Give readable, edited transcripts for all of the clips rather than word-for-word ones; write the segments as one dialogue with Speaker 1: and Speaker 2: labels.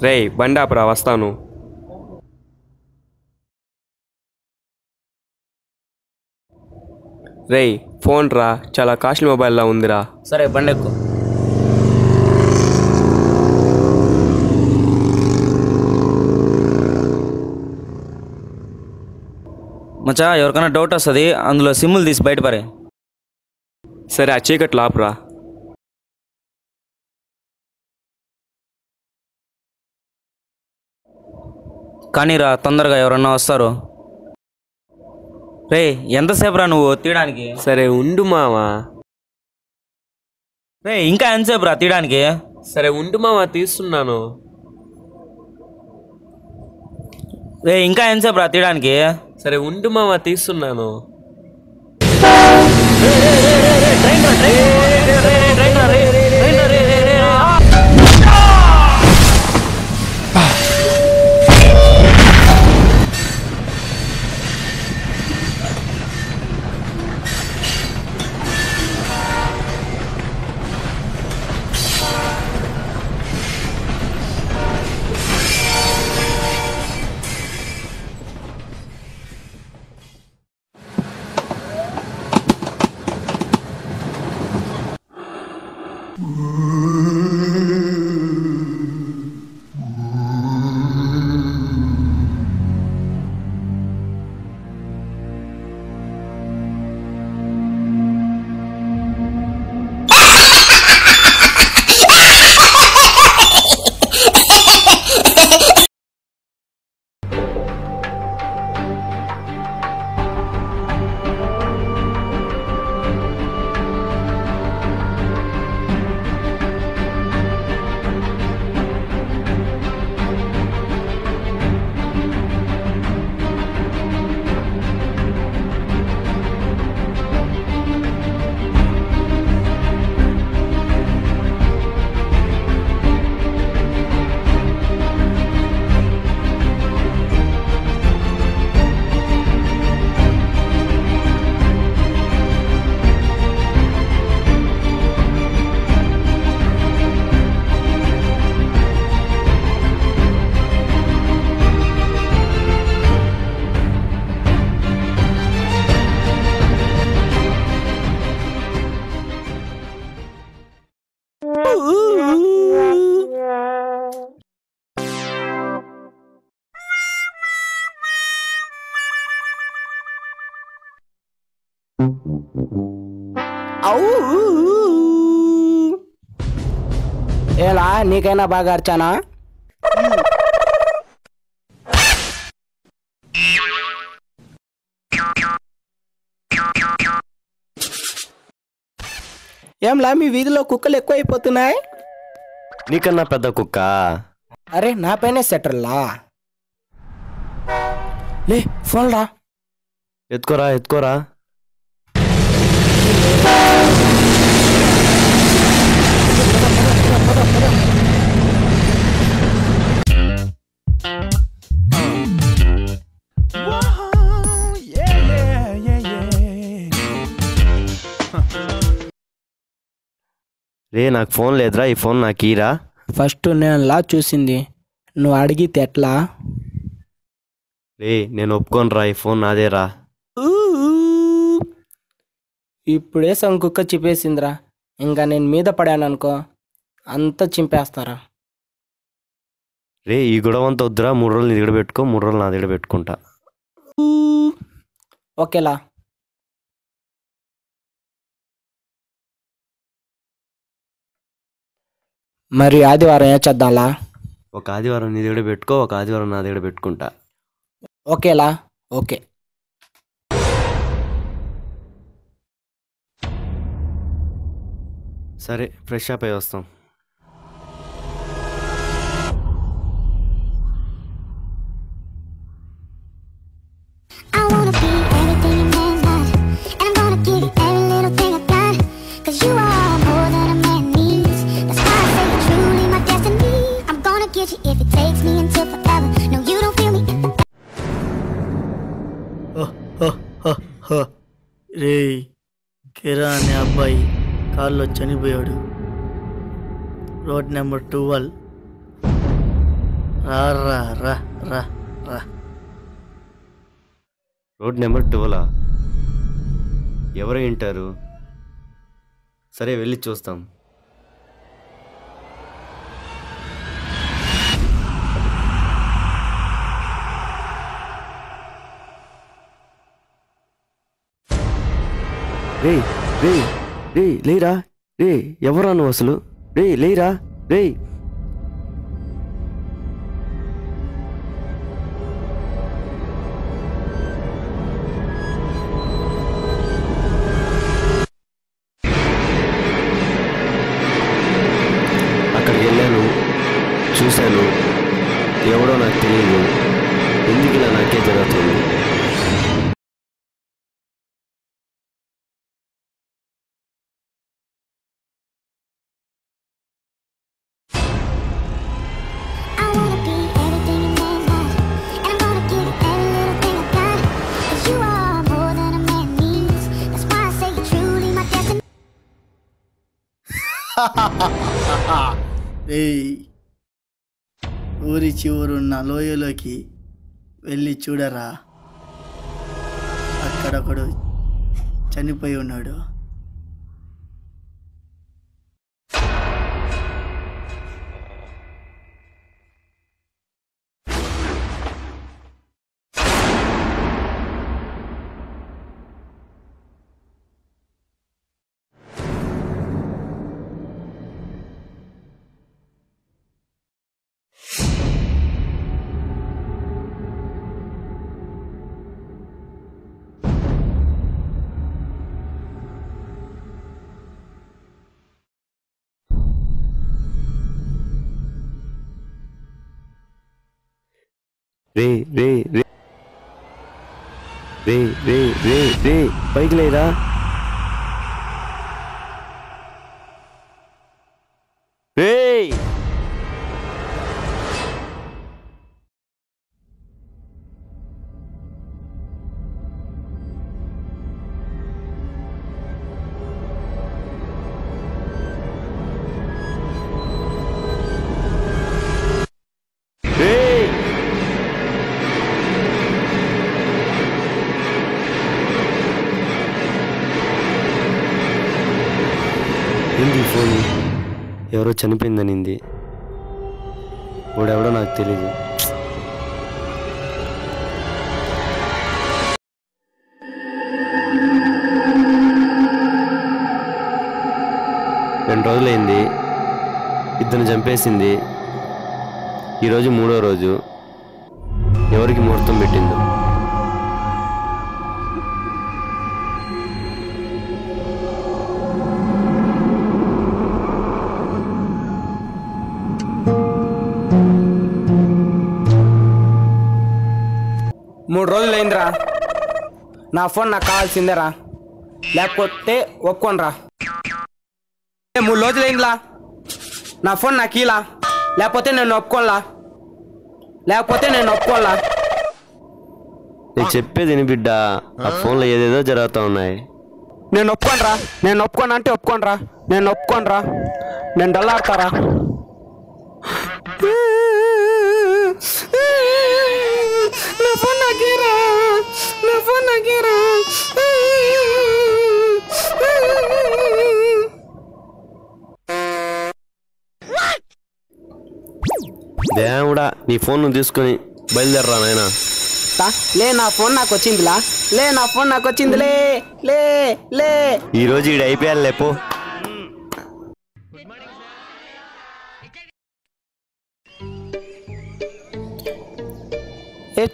Speaker 1: రేయ్ బండి ఆపురా వస్తాను. రేయ్ ఫోన్ రా, చాలా కాస్ట్లీ మొబైల్లా ఉందిరా.
Speaker 2: సరే బండి ఎక్కు. మచ్చా ఎవరికైనా డౌట్ వస్తుంది, అందులో సిమ్ములు తీసి బయటపడే.
Speaker 1: సరే ఆ చీకట్లో ఆపురా.
Speaker 2: కానీ రా తొందరగా, ఎవరన్నా వస్తారు. రే ఎంతసేపు రా నువ్వు తీయడానికి?
Speaker 1: సరే ఉండు మావా.
Speaker 2: రే ఇంకా ఎంతసేపు రా తీయడానికి?
Speaker 1: సరే ఉండు మావా తీస్తున్నాను.
Speaker 2: రే ఇంకా ఎంతసేపు రా తీయడానికి?
Speaker 1: సరే ఉండు మావా తీస్తున్నాను.
Speaker 3: ఏలా నీకైనా బాగా అర్చానా? ఏంలా మీ వీధిలో కుక్కలు ఎక్కువైపోతున్నాయి?
Speaker 4: నీకన్నా పెద్ద కుక్క.
Speaker 3: అరే నా పైనే సెటర్లా. లే ఫోన్ రా.
Speaker 4: ఎత్తుకోరా ఎత్తుకోరా. రే నాకు ఫోన్ లేదురా, ఈ ఫోన్ నాకు ఈరా.
Speaker 3: ఫస్ట్ నేను లా చూసింది, నువ్వు అడిగితే ఎట్లా?
Speaker 4: రే నేను ఒప్పుకోనరా, ఈ ఫోన్ నాదేరా.
Speaker 3: ఇప్పుడే కుక్క చిపేసిందిరా, ఇంకా నేను మీద పడాననుకో అంతా చింపేస్తారా.
Speaker 4: రే ఈ గొడవ అంతా వద్దురా, 3 రోజులు నీ దగ్గర పెట్టుకో, 3 రోజులు నా దగ్గర పెట్టుకుంటా.
Speaker 3: ఓకేలా. మరి ఆదివారం ఏం చేద్దాంలా?
Speaker 4: ఒక ఆదివారం నీ దగ్గర పెట్టుకో, ఒక ఆదివారం నా దగ్గర పెట్టుకుంటా.
Speaker 3: ఓకేలా. ఓకే.
Speaker 4: సరే ఫ్రెష్ అప్ అయి వస్తాం.
Speaker 5: రే కిరా అనే అబ్బాయి కాల్లో చనిపోయాడు. Road number 12. రా రా రా రా రా.
Speaker 4: Road number 12. ఎవరు వింటారు? సరే వెళ్ళి చూస్తాం. రే రే రే లేరా రే, ఎవరా నువ్వు అసలు? రే లేరా రే. అక్కడికి వెళ్ళాను, చూశాను, ఎవడో నాకు తెలియదు. ఎందుకు ఇలా నాకే జరుగుతుంది?
Speaker 6: I wanna be everything a man has, and I'm gonna give you every little thing I got. 'Cause you are more than a man needs. That's why I say you're truly my destiny.
Speaker 5: రేయ్, ఊరి చివరున్న లోయలోకి వెళ్ళి చూడరా. అక్కడొకడు చనిపోయి ఉన్నాడు.
Speaker 4: రే రే రే రే రే రే రే, పైకి లేరా. రే ఏంది phone? ఎవరో చనిపోయిందనింది. వాడెవడో నాకు తెలీదు. రెండు రోజులైంది, ఇద్దరిని చంపేసింది. ఈరోజు 3వ రోజు. ఎవరికి ముహూర్తం పెట్టిందో.
Speaker 3: మూడు రోజులైందిరా. నా ఫోన్ నాకు కావాల్సిందేరా, లేకపోతే ఒప్పుకోనరా. 3 రోజులైందిలా, నా ఫోన్ నాకు ఇలా, లేకపోతే నేను ఒప్పుకోలా.
Speaker 4: నేను చెప్పేది విని బిడ్డ, ఆ ఫోన్లో ఏదేదో జరుగుతూ ఉన్నాయి.
Speaker 3: నేను ఒప్పుకోనరా. నేను ఒప్పుకోను అంటే ఒప్పుకోనరా. నేను డల్లాడతారా. నా ఫోన్ నాకేరా.
Speaker 4: దేవుడా, నీ ఫోన్ నువ్వు తీసుకొని బయలుదేరరా నాయనా.
Speaker 3: నా ఫోన్ నాకు వచ్చిందిలా. లే.
Speaker 4: ఈరోజు ఈడు ఐపీఎల్ లేపో.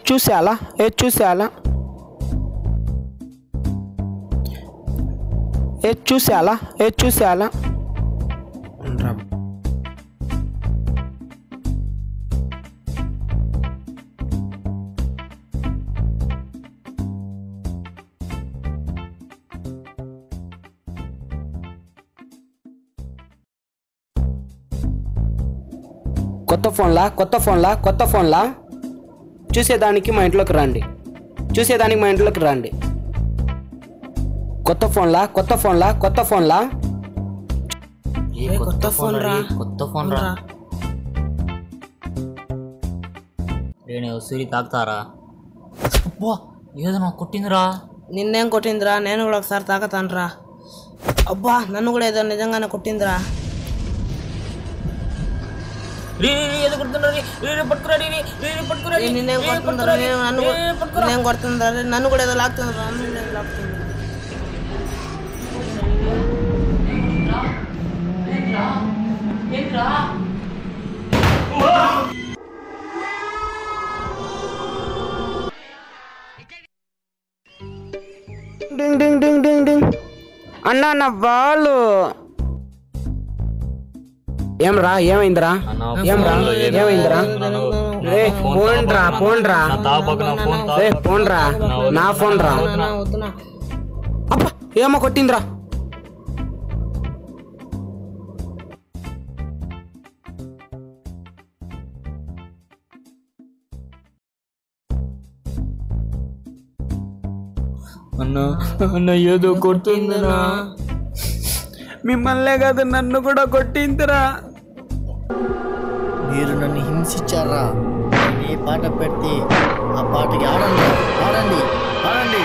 Speaker 3: చూసేయాలా. కొత్త ఫోన్లా చూసేదానికి మా ఇంట్లోకి రండి. కొత్త ఫోన్లా
Speaker 7: కొత్త ఫోన్ రా. నేను సూరి తాగుతారా? అబ్బా ఏదో నాకు కొట్టిందిరా.
Speaker 8: నిన్నేం కొట్టిందిరా? నేను కూడా ఒకసారి తాగుతానురా. అబ్బా నన్ను కూడా ఏదో నిజంగానే కొట్టిందిరా.
Speaker 7: ఏదో కొడుతుండ్రా, పట్టుకురా, పట్టుకురా.
Speaker 8: నిన్నేం కొడుతుందిరా? నేను కొడుతుందా? నన్ను కూడా ఏదో లాగుతుందిరా.
Speaker 3: డింగ్ డింగ్ డింగ్ డింగ్ డింగ్. అన్నా నా బాలు. ఏమ్రా ఏమైందిరా? ఏమ్రా ఏమైందిరా? రే పోండ్రా పోండ్రా రే పోండ్రా. నా ఫోన్ రా. అబ్బా ఏమో కొట్టిందిరా.
Speaker 7: అన్న అన్న ఏదో కొడుతుందిరా.
Speaker 3: మిమ్మల్నే కాదు నన్ను కూడా కొట్టిందిరా.
Speaker 5: మీరు నన్ను హింసించారా? నేను ఏ పాట పెడితే ఆ పాటకి ఆడండి ఆడండి ఆడండి.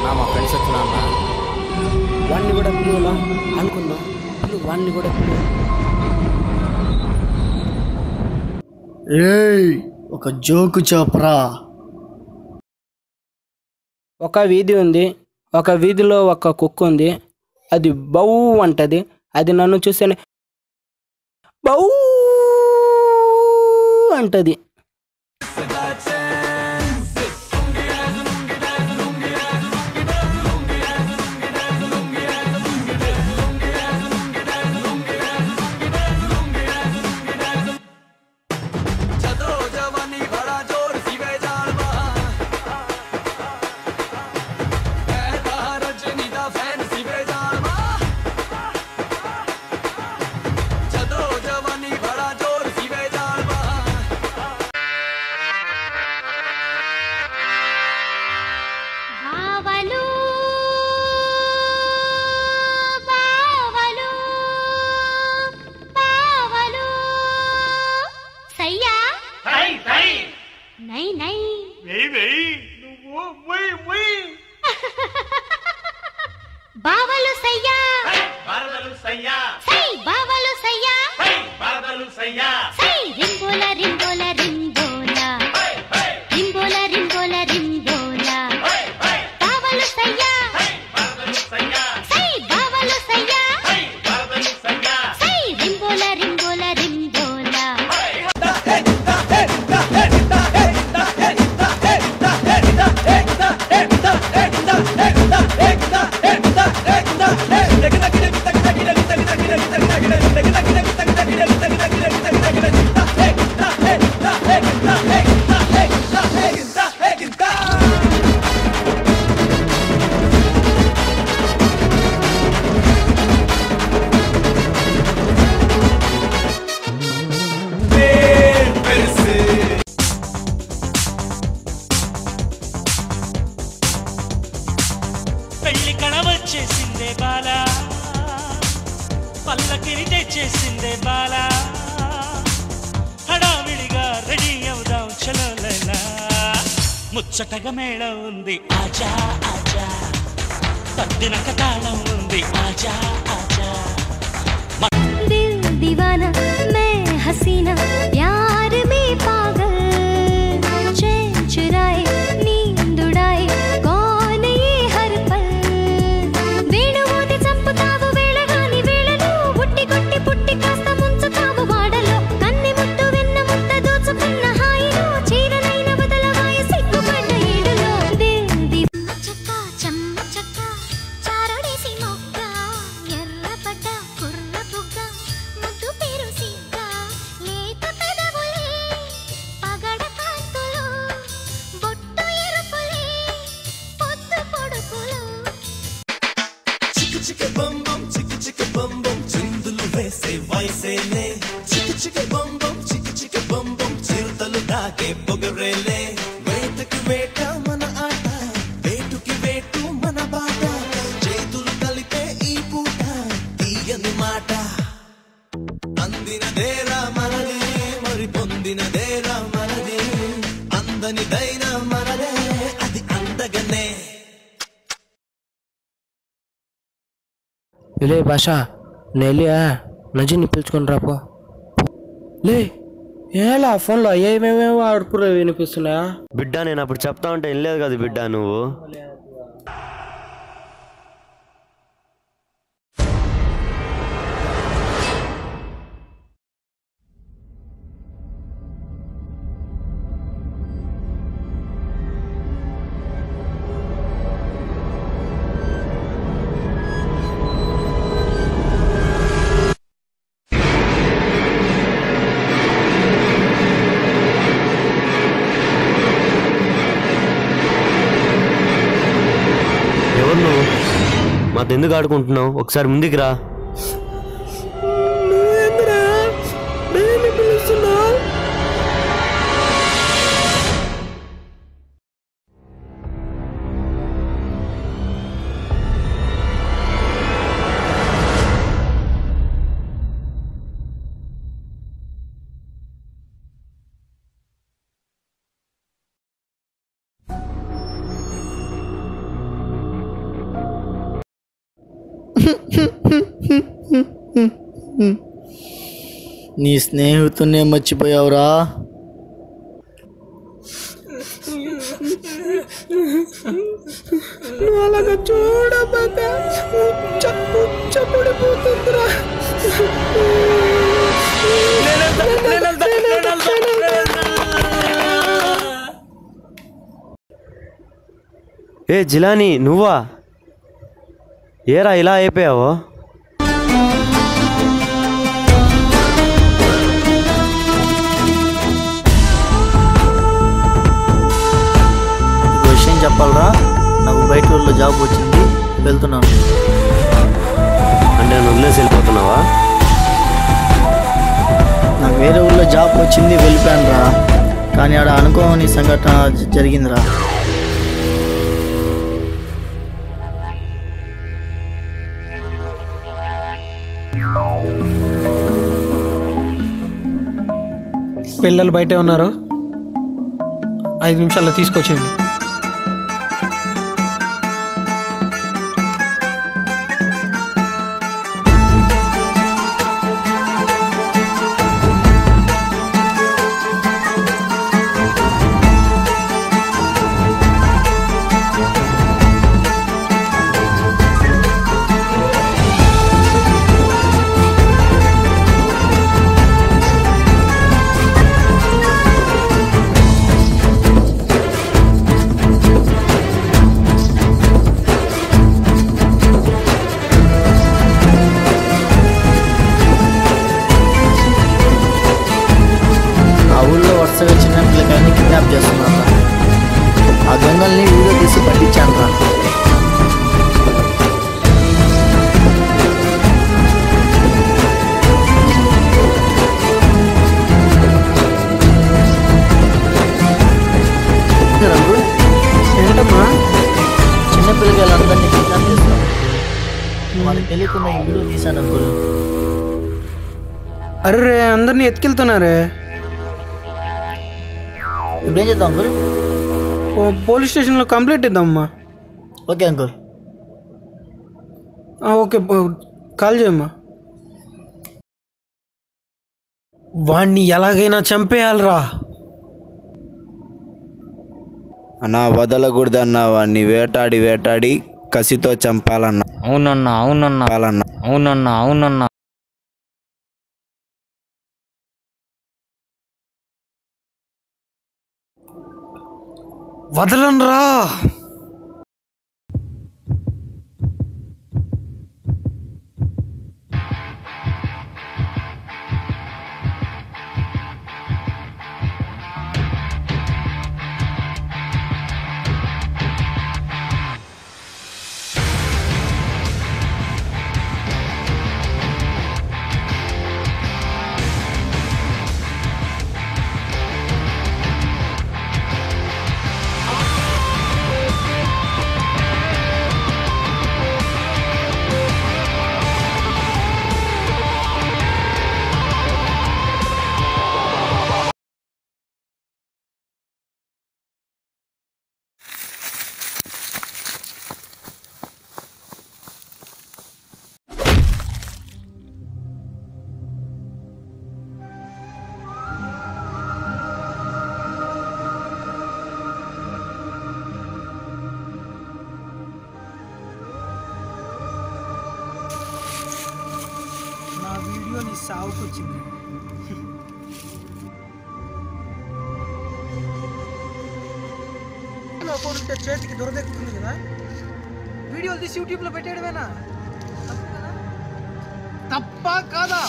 Speaker 3: మా ఫ్రెండ్స్ వచ్చినా వాడిని కూడా పిలువలా అనుకున్నా. వాడిని కూడా పిలువ.
Speaker 5: ఏయ్ ఒక జోకు చెప్పరా.
Speaker 3: ఒక వీధి ఉంది. ఒక వీధిలో ఒక కుక్క ఉంది. అది బౌ అంటది. అది నన్ను చూస్తేనే బౌ అంటది.
Speaker 6: బావలు సయ్యా బావలు సయ్యా సై బావలు సయ్యా బావలు సయ్యా సై రింబోల రింబోల రింబోల రింబోల రింబోల రింబోల బావలు సయ్యా బావలు సయ్యా సై బావలు సయ్యా బావలు సయ్యా సై రింబోల రింబోల రింబోల
Speaker 9: పెళ్లి కళవచ్చేసిందే బాలా, పల్లకిని తెచ్చేసిందే బాలా, హడావిడిగా రెడీ అవుదాం చలో లైలా, ముచ్చటగా మేళం ఉంది ఆజా ఆజా, తద్దినక తాళం ఉంది ఆజా ఆజా.
Speaker 6: दिल दीवाना मैं हसीना प्यार में पागल चैन चुराए नींद उड़ाए कौन ये हर पल वेणुमोति चंपुतावु वेळगानी वेळलो बुट्टी कोट्टी पुट्टी कास्త ముంచుతావు వాడలో కన్ని ముట్టు వెన్న ముట్ట దోచుకున్న హాయిలో చీరనైన బదలవాయ సిగ్గుపడ్డ ఏడులో దిల్ చక్కా చెమ్మ చక్కా చారడేసి మొక్క ఎర్రపడ్డ కుర్ర బుగ్గ ముద్దు పేరు సిగ్గ లేత పెదవులే పగడ కాంతులు బొట్టు ఎరుపులే పొద్దు పొడుపులు
Speaker 10: చిక్కు చిక్కు బం బం చిక్కు చిక్కు బం బం చిందులు వేసే వయసేలే చిక్కు చిక్కు బం బం చిక్కు చిక్కు బం బం చిరుతలు దాకే పొగరేలే వేటకి వేట మన ఆట వేటుకి వేటు మన బాట చేతులు కలిపే ఈ పూట తీయని మాట అందనిదైన మనలే అది అందగనే.
Speaker 3: లే భాష నెలియా నజిని పిలుచుకొని రాపో. లే ఎలా ఫోన్లో ఏమేమేమో అడుపులు వినిపిస్తున్నాయా?
Speaker 4: బిడ్డ నేను అప్పుడు చెప్తా ఉంటే వినలేదు కదా బిడ్డ నువ్వు. ఎవరు నువ్వు? మాతో ఎందుకు ఆడుకుంటున్నావు? ఒకసారి ముందుకు రా.
Speaker 5: నీ స్నేహితున్నే మర్చిపోయావురా.
Speaker 3: అలాగా చూడబాక పడిపోతుందిరా.
Speaker 4: ఏ జిలాని నువ్వా? ఏరా ఇలా అయిపోయావో?
Speaker 5: విషయం చెప్పాలరా, నాకు బయట ఊళ్ళో జాబ్ వచ్చింది, వెళ్తున్నాను.
Speaker 4: అంటే నన్ను వదిలేసి వెళ్ళిపోతున్నావా?
Speaker 5: నాకు వేరే ఊళ్ళో జాబ్ వచ్చింది, వెళ్ళిపోయాను రా. కానీ ఆడ అనుకోని సంఘటన జరిగిందిరా.
Speaker 3: పిల్లలు బయటే ఉన్నారు, 5 నిమిషాల్లో తీసుకొచ్చేయండి.
Speaker 5: చిన్న పిల్లకాయని కిడ్నాప్ చేస్తున్నారు. ఆ దొంగల్ని వీడియో తీసి పట్టించాను రా. ఏంటమ్మా? చిన్న పిల్లకాయలందరినీ కిడ్నాప్ చేస్తున్నారు. వాళ్ళకి తెలియకుండా ఈ వీడియో తీశాను అంకుల్.
Speaker 3: అరే అందరినీ ఎత్తుకెళ్తున్నారే.
Speaker 5: ఇప్పుడేం చేద్దాం అంకుల్?
Speaker 3: పోలీస్ స్టేషన్లో కంప్లైంట్ ఇద్దామమ్మా.
Speaker 5: Okay uncle.
Speaker 3: ఓకే కాల్ చేయమ్మా. వాణ్ణి ఎలాగైనా చంపేయాలరా.
Speaker 11: అన్నా వదలకూడదన్నా, వాడిని వేటాడి వేటాడి కసితో చంపాలన్నా.
Speaker 2: అవునన్నా అవునన్నా అవునన్నా అవునన్నా.
Speaker 3: వదలనరా. అయ్యో నీ సావుకు వచ్చింది. ఫోన్ ఉంటే చేతికి దొరదెక్కుతుంది కదా, వీడియోలు తీసి యూట్యూబ్లో పెట్టేయడమేనా? తప్ప కాదా?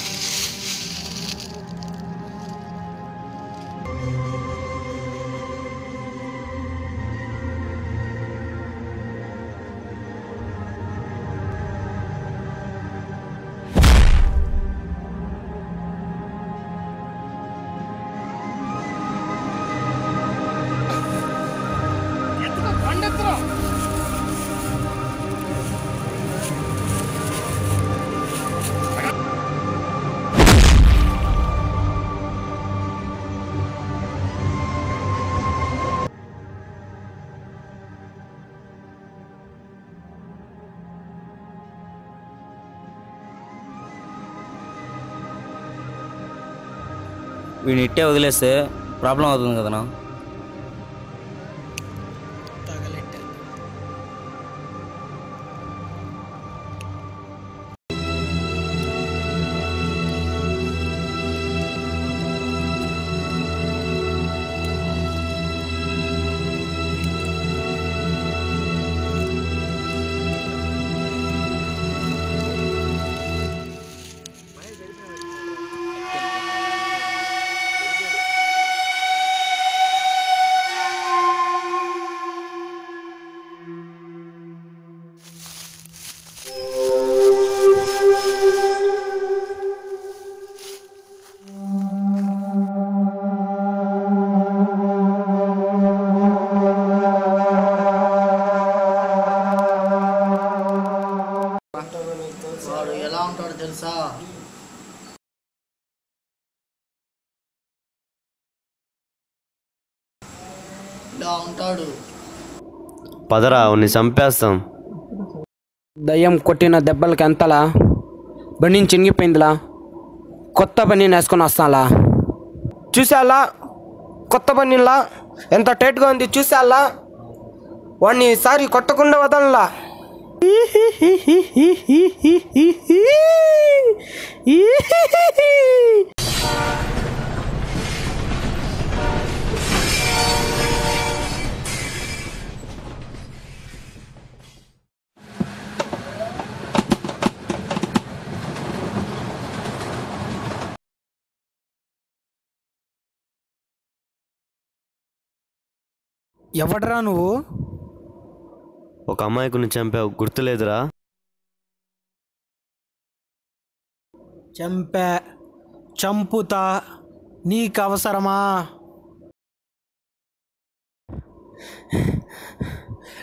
Speaker 2: వీడిని ఇట్టే వదిలేస్తే ప్రాబ్లం అవుతుంది కదనా.
Speaker 5: వాడు ఎలా ఉంటాడో తెలుసా? ఇలా ఉంటాడు.
Speaker 4: పదరా ఉన్ని చంపేస్తాం.
Speaker 3: దయ్యం కొట్టిన దెబ్బలకి ఎంతలా బండి చినిగిపోయిందిలా, కొత్త బండి వేసుకొని వస్తాలా. చూసాలా కొత్త బండిలా ఎంత టైట్గా ఉంది, చూసాలా వాడిని ఈసారి కొట్టకుండా వదలలా. ఎవడరా నువ్వు?
Speaker 4: ఒక అమ్మాయికుని చంపావు, గుర్తులేదురా?
Speaker 3: చంపా, చంపుతా, నీకు అవసరమా?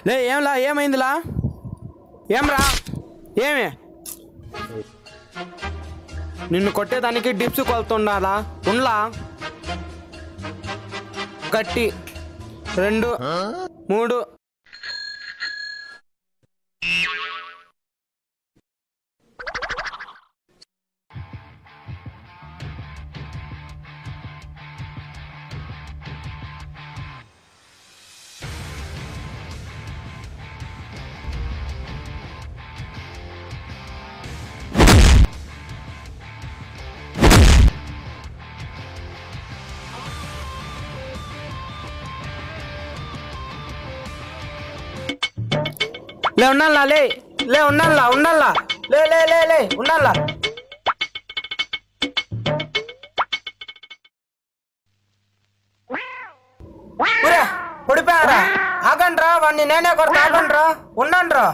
Speaker 3: లే ఏంలా, ఏమైందిలా? ఏమ్రా ఏమి? నిన్ను కొట్టేదానికి డిప్స్ కొలుతుండాలా? ఉండ్లా గట్టి 2 3 లే ఉండాలా, లే ఉండాలా, లే లే లే లే ఉండాలా. పడిపోయారా? ఆగండ్రా, వాడిని నేనే కొడతా, ఆగండ్రా, ఉండండ్రా.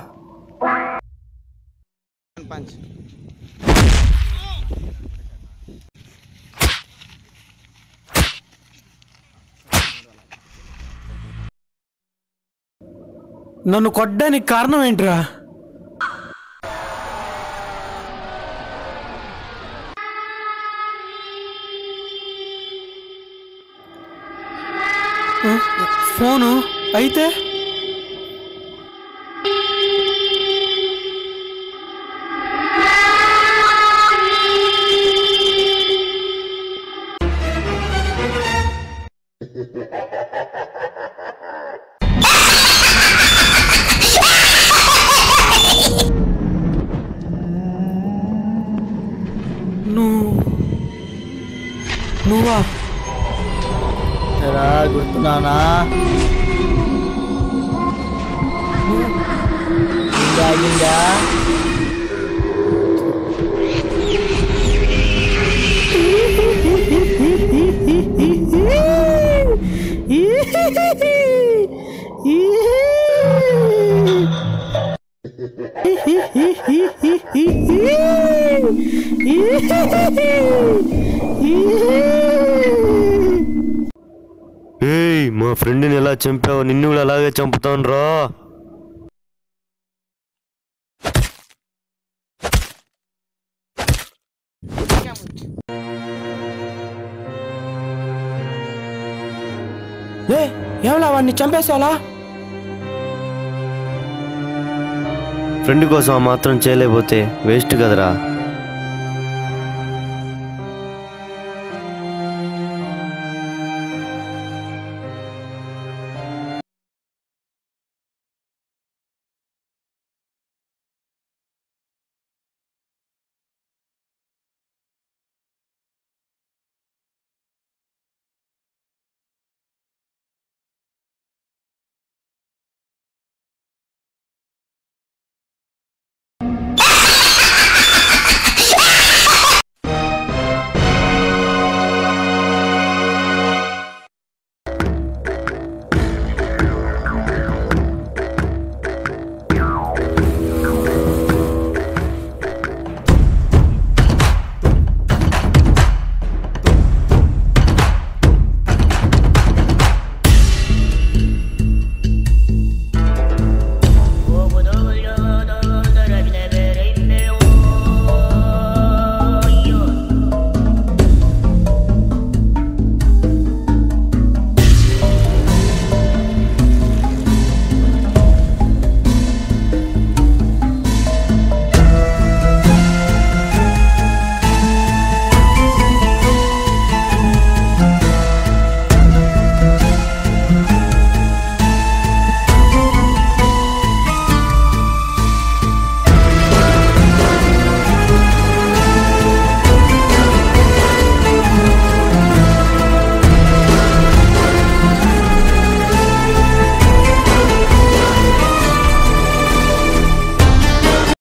Speaker 3: నన్ను కొట్టడానికి కారణం ఏంట్రా? ఫోను అయితే నువ్వు నువ్వా?
Speaker 5: ఎరా గుర్తున్నానా? ఆగిందా?
Speaker 4: ఏయ్ మా ఫ్రెండ్ని ఎలా చంపావు, నిన్ను కూడా అలాగే చంపుతాను రా.
Speaker 3: ఏమలా వాడిని చంపేసాలా?
Speaker 4: ఫ్రెండ్ కోసం ఆ మాత్రం చేయలేకపోతే వేస్ట్ కదరా.